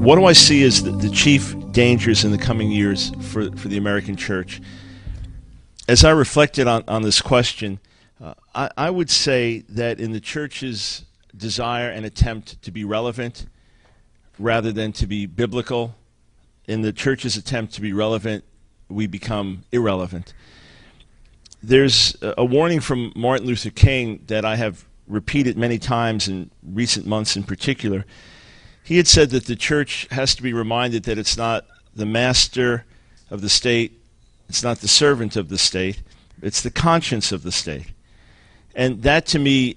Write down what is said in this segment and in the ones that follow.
What do I see as the chief dangers in the coming years for the American church? As I reflected on this question, I would say that in the church's desire and attempt to be relevant rather than to be biblical, in the church's attempt to be relevant, we become irrelevant. There's a warning from Martin Luther King that I have repeated many times in recent months in particular. He had said that the church has to be reminded that it's not the master of the state, it's not the servant of the state, it's the conscience of the state. And that to me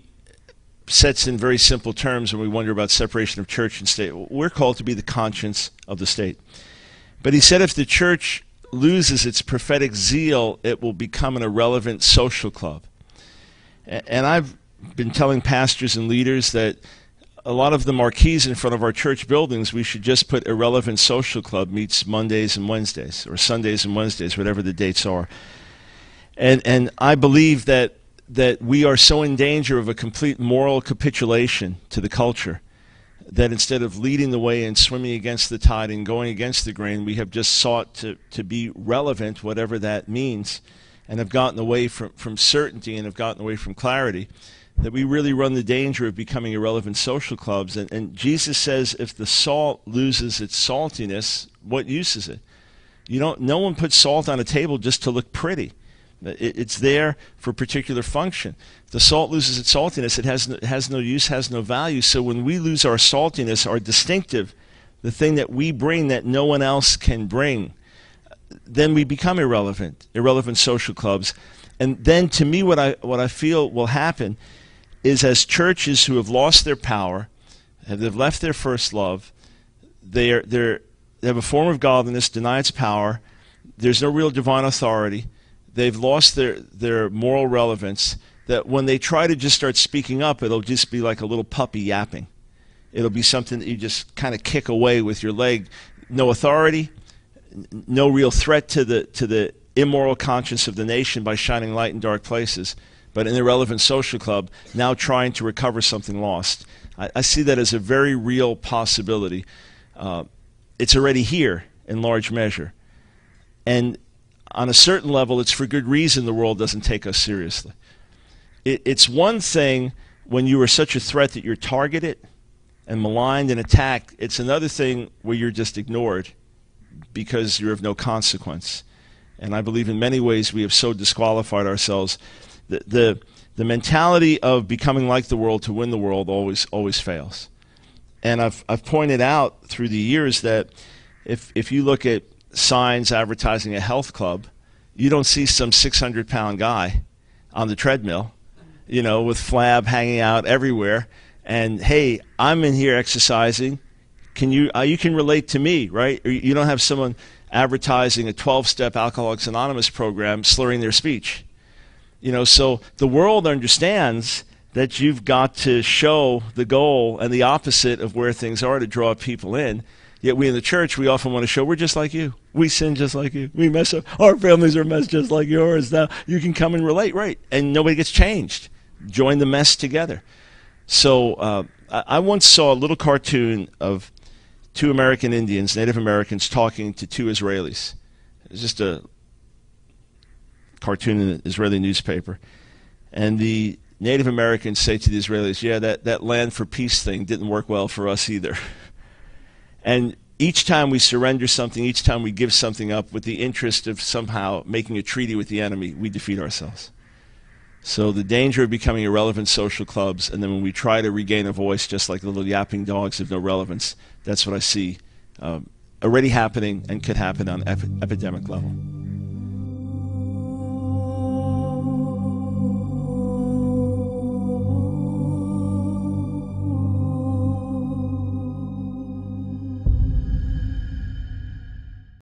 sets in very simple terms when we wonder about separation of church and state. We're called to be the conscience of the state. But he said if the church loses its prophetic zeal, it will become an irrelevant social club. And I've been telling pastors and leaders that a lot of the marquees in front of our church buildings, we should just put irrelevant social club meets Mondays and Wednesdays, or Sundays and Wednesdays, whatever the dates are. And I believe that we are so in danger of a complete moral capitulation to the culture that instead of leading the way and swimming against the tide and going against the grain, we have just sought to be relevant, whatever that means, and have gotten away from certainty and have gotten away from clarity, that we really run the danger of becoming irrelevant social clubs. And Jesus says if the salt loses its saltiness, what use is it? No one puts salt on a table just to look pretty. It's there for a particular function. If the salt loses its saltiness, it has no use, has no value. So when we lose our saltiness, our distinctive, the thing that we bring that no one else can bring, then we become irrelevant social clubs. And then to me what I feel will happen is as churches who have lost their power, they've left their first love, they have a form of godliness, deny its power, there's no real divine authority, they've lost their moral relevance, that when they try to just start speaking up, it'll just be like a little puppy yapping. It'll be something that you just kind of kick away with your leg. No authority, no real threat to the immoral conscience of the nation by shining light in dark places, but an irrelevant social club now trying to recover something lost. I see that as a very real possibility. It's already here in large measure. And on a certain level, it's for good reason the world doesn't take us seriously. It's one thing when you are such a threat that you're targeted and maligned and attacked. It's another thing where you're just ignored because you're of no consequence. And I believe in many ways we have so disqualified ourselves. The mentality of becoming like the world to win the world always fails. And I've pointed out through the years that if you look at signs advertising a health club, you don't see some 600-pound guy on the treadmill, with flab hanging out everywhere. And hey, I'm in here exercising. You can relate to me, right? Or you don't have someone advertising a 12-step Alcoholics Anonymous program slurring their speech. So the world understands that you've got to show the goal and the opposite of where things are to draw people in. Yet we in the church, we often want to show we're just like you. We sin just like you. We mess up. Our families are messed just like yours. Now you can come and relate, right? And nobody gets changed. Join the mess together. So I once saw a little cartoon of two American Indians, Native Americans, talking to two Israelis. It was just a cartoon in an Israeli newspaper. And the Native Americans say to the Israelis, yeah, that land for peace thing didn't work well for us either. And each time we surrender something, each time we give something up with the interest of somehow making a treaty with the enemy, we defeat ourselves. So the danger of becoming irrelevant social clubs, and then when we try to regain a voice just like the little yapping dogs of no relevance, that's what I see already happening and could happen on epidemic level.